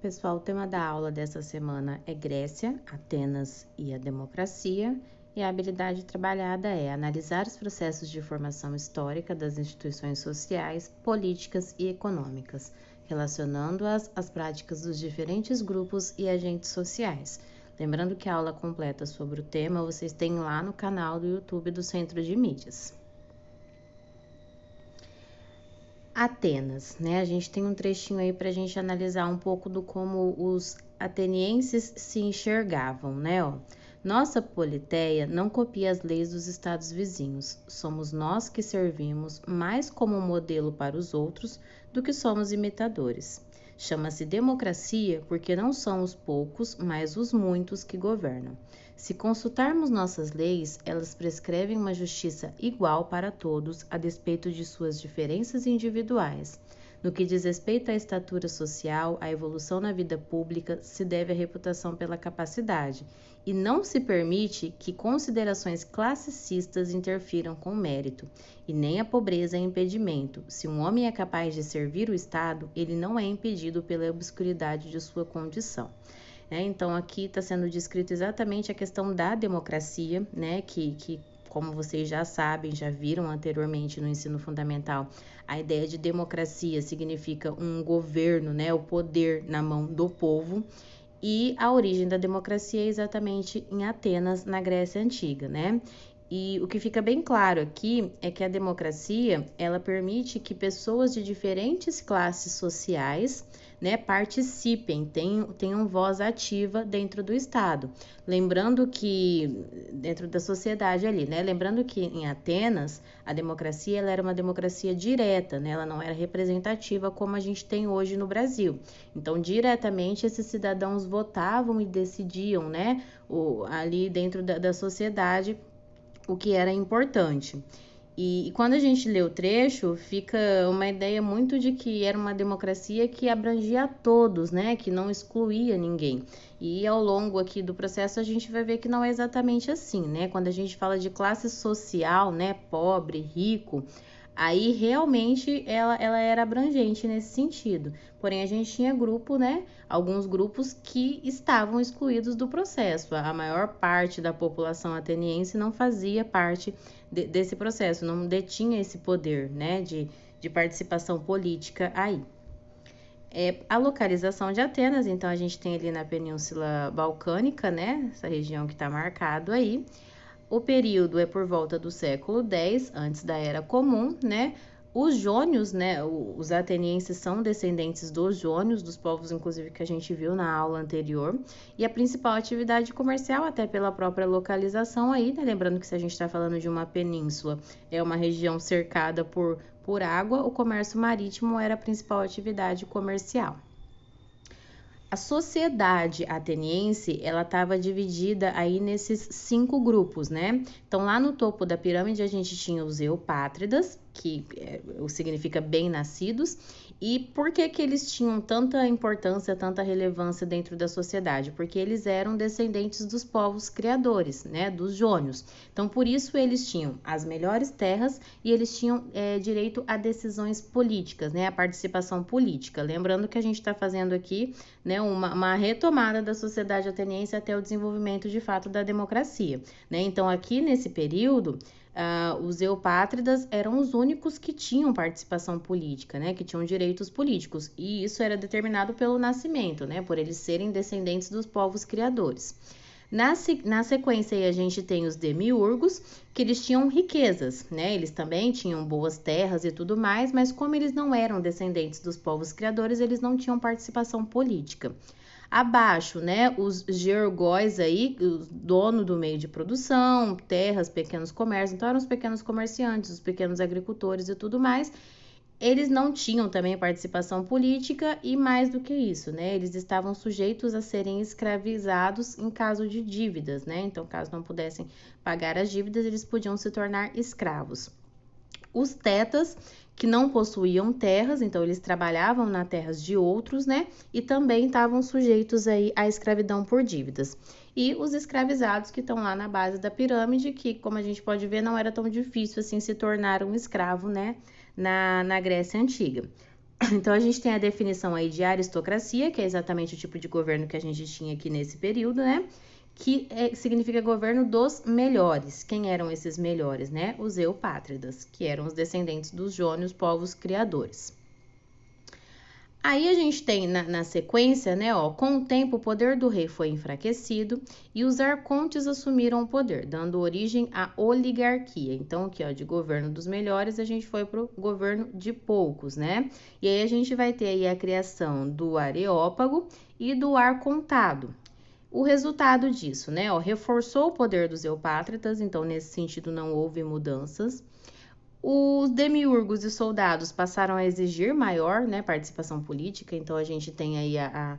pessoal, o tema da aula dessa semana é Grécia, Atenas e a democracia, e a habilidade trabalhada é analisar os processos de formação histórica das instituições sociais, políticas e econômicas, relacionando-as às práticas dos diferentes grupos e agentes sociais. Lembrando que a aula completa sobre o tema vocês têm lá no canal do YouTube do Centro de Mídias. Atenas, né? A gente tem um trechinho aí para a gente analisar um pouco do como os atenienses se enxergavam, né? Ó, nossa Politeia não copia as leis dos estados vizinhos. Somos nós que servimos mais como modelo para os outros do que somos imitadores. Chama-se democracia porque não são os poucos, mas os muitos que governam. Se consultarmos nossas leis, elas prescrevem uma justiça igual para todos, a despeito de suas diferenças individuais. No que diz respeito à estatura social, a evolução na vida pública se deve à reputação pela capacidade, e não se permite que considerações classicistas interfiram com o mérito, e nem a pobreza é impedimento. Se um homem é capaz de servir o Estado, ele não é impedido pela obscuridade de sua condição. Então, aqui está sendo descrito exatamente a questão da democracia, né, que como vocês já sabem, já viram anteriormente no ensino fundamental, a ideia de democracia significa um governo, né, o poder na mão do povo, e a origem da democracia é exatamente em Atenas, na Grécia Antiga, né? E o que fica bem claro aqui é que a democracia, ela permite que pessoas de diferentes classes sociais, né, participem, tenham voz ativa dentro do Estado. Lembrando que, dentro da sociedade ali, né, lembrando que em Atenas, a democracia, ela era uma democracia direta, né, ela não era representativa como a gente tem hoje no Brasil. Então, diretamente, esses cidadãos votavam e decidiam, né, ali dentro da sociedade, o que era importante. E quando a gente lê o trecho, fica uma ideia muito de que era uma democracia que abrangia a todos, né? Que não excluía ninguém. E ao longo aqui do processo a gente vai ver que não é exatamente assim, né? Quando a gente fala de classe social, né? Pobre, rico, aí realmente ela era abrangente nesse sentido. Porém, a gente tinha grupo, né? Alguns grupos que estavam excluídos do processo. A maior parte da população ateniense não fazia parte desse processo, não detinha esse poder, né? De participação política aí. A localização de Atenas, então a gente tem ali na Península Balcânica, né? Essa região que está marcado aí. O período é por volta do século X, antes da Era Comum, né? Os jônios, né? Os atenienses são descendentes dos jônios, dos povos, inclusive, que a gente viu na aula anterior. E a principal atividade comercial, até pela própria localização aí, né? Lembrando que se a gente está falando de uma península, é uma região cercada por água, o comércio marítimo era a principal atividade comercial. A sociedade ateniense, ela estava dividida aí nesses 5 grupos, né? Então, lá no topo da pirâmide, a gente tinha os eupátridas, que significa bem-nascidos. E por que eles tinham tanta importância, tanta relevância dentro da sociedade? Porque eles eram descendentes dos povos criadores, né? Dos jônios. Então, por isso, eles tinham as melhores terras e eles tinham direito a decisões políticas, né? A participação política. Lembrando que a gente está fazendo aqui, né, uma retomada da sociedade ateniense até o desenvolvimento de fato da democracia, né? Então, aqui nesse período, os eupátridas eram os únicos que tinham participação política, né? Que tinham direitos políticos, e isso era determinado pelo nascimento, né? Por eles serem descendentes dos povos criadores. Na sequência, aí, a gente tem os demiurgos, que eles tinham riquezas, né? Eles também tinham boas terras e tudo mais, mas como eles não eram descendentes dos povos criadores, eles não tinham participação política. Abaixo, né, os georgóis aí, os donos do meio de produção, terras, pequenos comércios, então eram os pequenos comerciantes, os pequenos agricultores e tudo mais. Eles não tinham também participação política e mais do que isso, né, eles estavam sujeitos a serem escravizados em caso de dívidas, né, então caso não pudessem pagar as dívidas, eles podiam se tornar escravos. Os tetas, que não possuíam terras, então eles trabalhavam nas terras de outros, né? E também estavam sujeitos aí à escravidão por dívidas. E os escravizados que estão lá na base da pirâmide, que, como a gente pode ver, não era tão difícil assim se tornar um escravo, né? Na Grécia Antiga. Então, a gente tem a definição aí de aristocracia, que é exatamente o tipo de governo que a gente tinha aqui nesse período, né? Que significa governo dos melhores. Quem eram esses melhores, né? Os eupátridas, que eram os descendentes dos jônios, povos criadores. Aí a gente tem na sequência, né, ó, com o tempo o poder do rei foi enfraquecido e os arcontes assumiram o poder, dando origem à oligarquia. Então, aqui, ó, de governo dos melhores, a gente foi pro governo de poucos, né? E aí a gente vai ter aí a criação do areópago e do arcontado. O resultado disso, né, ó, reforçou o poder dos eupátridas, então nesse sentido não houve mudanças. Os demiurgos e soldados passaram a exigir maior, né, participação política, então a gente tem aí a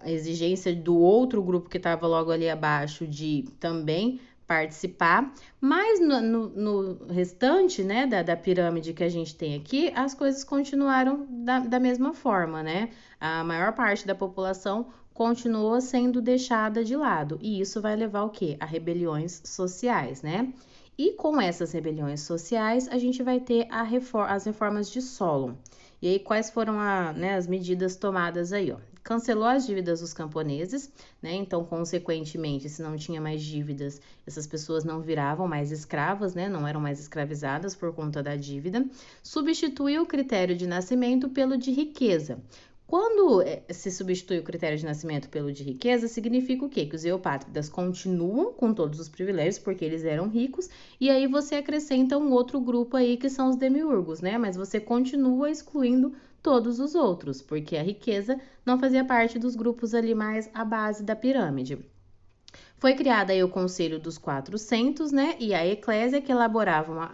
exigência do outro grupo que estava logo ali abaixo de também participar, mas no restante, né, da pirâmide que a gente tem aqui, as coisas continuaram da mesma forma, né? A maior parte da população continuou sendo deixada de lado, e isso vai levar o quê? A rebeliões sociais, né? E com essas rebeliões sociais, a gente vai ter as reformas de Solon. E aí, quais foram as medidas tomadas aí, ó? Cancelou as dívidas dos camponeses, né? Então, consequentemente, se não tinha mais dívidas, essas pessoas não viravam mais escravas, né? Não eram mais escravizadas por conta da dívida. Substituiu o critério de nascimento pelo de riqueza. Quando se substitui o critério de nascimento pelo de riqueza, significa o quê? Que os eupátridas continuam com todos os privilégios, porque eles eram ricos, e aí você acrescenta um outro grupo aí, que são os demiurgos, né? Mas você continua excluindo todos os outros, porque a riqueza não fazia parte dos grupos ali mais à base da pirâmide. Foi criado aí o Conselho dos 400, né? E a Eclésia, que elaboravam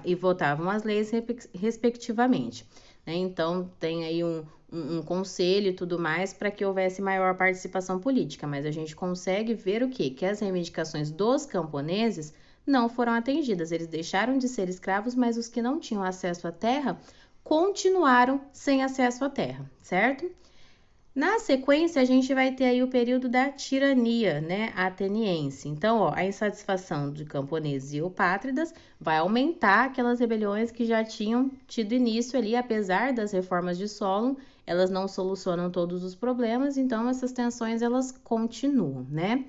e votavam as leis respectivamente. Né? Então, tem aí um conselho e tudo mais para que houvesse maior participação política, mas a gente consegue ver o quê? Que as reivindicações dos camponeses não foram atendidas. Eles deixaram de ser escravos, mas os que não tinham acesso à terra continuaram sem acesso à terra, certo? Na sequência, a gente vai ter aí o período da tirania, né, ateniense. Então, ó, a insatisfação de camponeses e eupátridas vai aumentar aquelas rebeliões que já tinham tido início ali, apesar das reformas de Solon, elas não solucionam todos os problemas, então essas tensões elas continuam, né?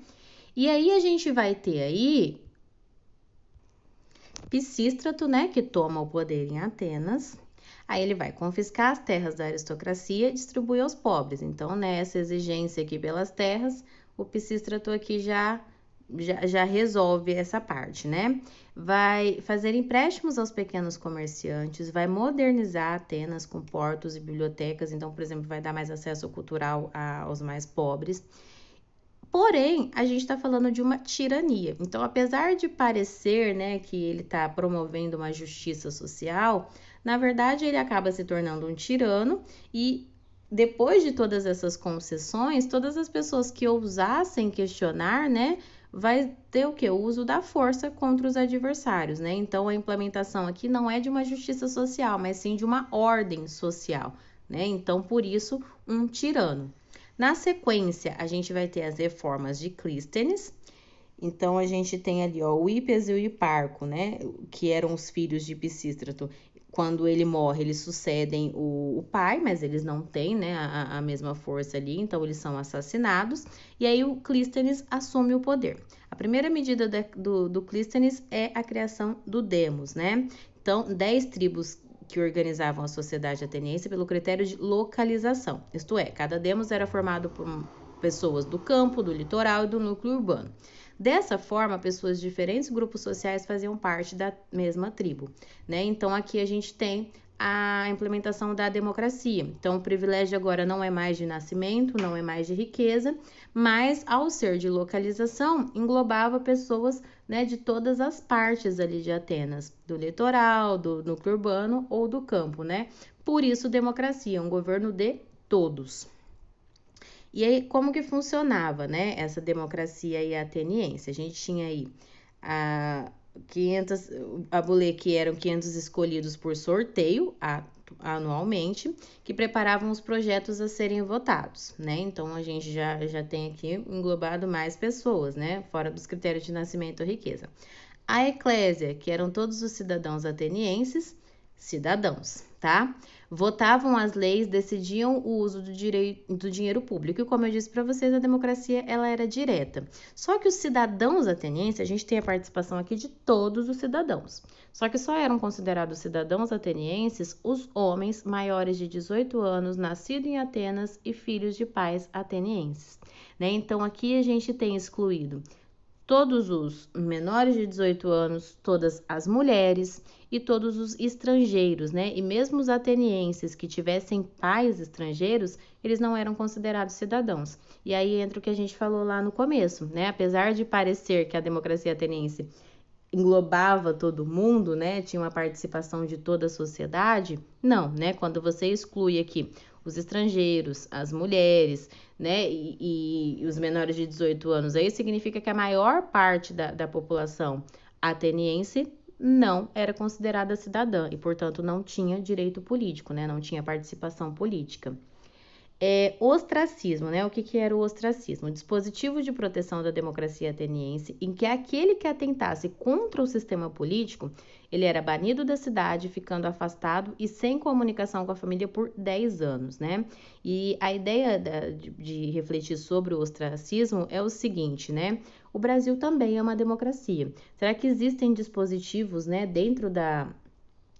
E aí a gente vai ter aí Pisístrato, né, que toma o poder em Atenas. Aí ele vai confiscar as terras da aristocracia e distribuir aos pobres. Então, nessa exigência aqui pelas terras, o Pisístrato aqui já resolve essa parte, né? Vai fazer empréstimos aos pequenos comerciantes, vai modernizar Atenas com portos e bibliotecas. Então, por exemplo, vai dar mais acesso cultural aos mais pobres. Porém, a gente está falando de uma tirania. Então, apesar de parecer, né, que ele está promovendo uma justiça social, na verdade ele acaba se tornando um tirano e depois de todas essas concessões, todas as pessoas que ousassem questionar, né, vai ter o quê? O uso da força contra os adversários, né? Então, a implementação aqui não é de uma justiça social, mas sim de uma ordem social, né? Então, por isso, um tirano. Na sequência, a gente vai ter as reformas de Clístenes. Então, a gente tem ali, ó, o Hípias e o Hiparco, né, que eram os filhos de Pisístrato. Quando ele morre, eles sucedem o pai, mas eles não têm, né, a mesma força ali, então eles são assassinados. E aí o Clístenes assume o poder. A primeira medida do Clístenes é a criação do demos, né? Então, 10 tribos que organizavam a sociedade ateniense pelo critério de localização. Isto é, cada demos era formado por pessoas do campo, do litoral e do núcleo urbano. Dessa forma, pessoas de diferentes grupos sociais faziam parte da mesma tribo, né? Então, aqui a gente tem a implementação da democracia. Então, o privilégio agora não é mais de nascimento, não é mais de riqueza, mas ao ser de localização, englobava pessoas, né, de todas as partes ali de Atenas, do litoral, do núcleo urbano ou do campo, né? Por isso, democracia, um governo de todos. E aí, como que funcionava, né, essa democracia aí ateniense? A gente tinha aí a 500, abulê, que eram 500 escolhidos por sorteio anualmente, que preparavam os projetos a serem votados, né? Então, a gente já tem aqui englobado mais pessoas, né? Fora dos critérios de nascimento ou riqueza. A eclésia, que eram todos os cidadãos atenienses, cidadãos, tá? votavam as leis, decidiam o uso do dinheiro público. E como eu disse para vocês, a democracia ela era direta. Só que os cidadãos atenienses, a gente tem a participação aqui de todos os cidadãos. Só que só eram considerados cidadãos atenienses os homens maiores de 18 anos, nascidos em Atenas e filhos de pais atenienses. Né? Então aqui a gente tem excluído todos os menores de 18 anos, todas as mulheres e todos os estrangeiros, né? E mesmo os atenienses que tivessem pais estrangeiros, eles não eram considerados cidadãos. E aí entra o que a gente falou lá no começo, né? Apesar de parecer que a democracia ateniense englobava todo mundo, né? Tinha uma participação de toda a sociedade. Não, né? Quando você exclui aqui os estrangeiros, as mulheres, né? E os menores de 18 anos, aí significa que a maior parte da população ateniense não era considerada cidadã e, portanto, não tinha direito político, né? Não tinha participação política. Ostracismo, né? O que era o ostracismo? O dispositivo de proteção da democracia ateniense em que aquele que atentasse contra o sistema político, ele era banido da cidade, ficando afastado e sem comunicação com a família por 10 anos, né? E a ideia de refletir sobre o ostracismo é o seguinte, né? O Brasil também é uma democracia. Será que existem dispositivos, né, dentro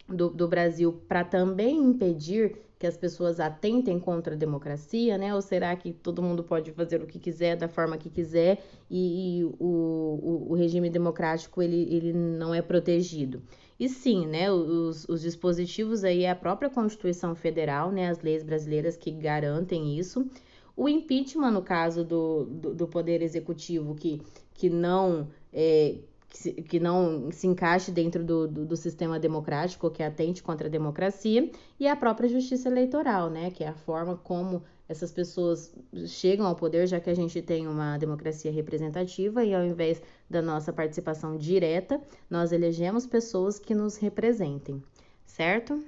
do Brasil para também impedir que as pessoas atentem contra a democracia, né? Ou será que todo mundo pode fazer o que quiser, da forma que quiser, e o regime democrático ele não é protegido? E sim, né? Os dispositivos aí é a própria Constituição Federal, né? As leis brasileiras que garantem isso. O impeachment, no caso do Poder Executivo, que não que não se encaixe dentro do sistema democrático, que atente contra a democracia, e a própria justiça eleitoral, né, que é a forma como essas pessoas chegam ao poder, já que a gente tem uma democracia representativa e ao invés da nossa participação direta, nós elegemos pessoas que nos representem, certo?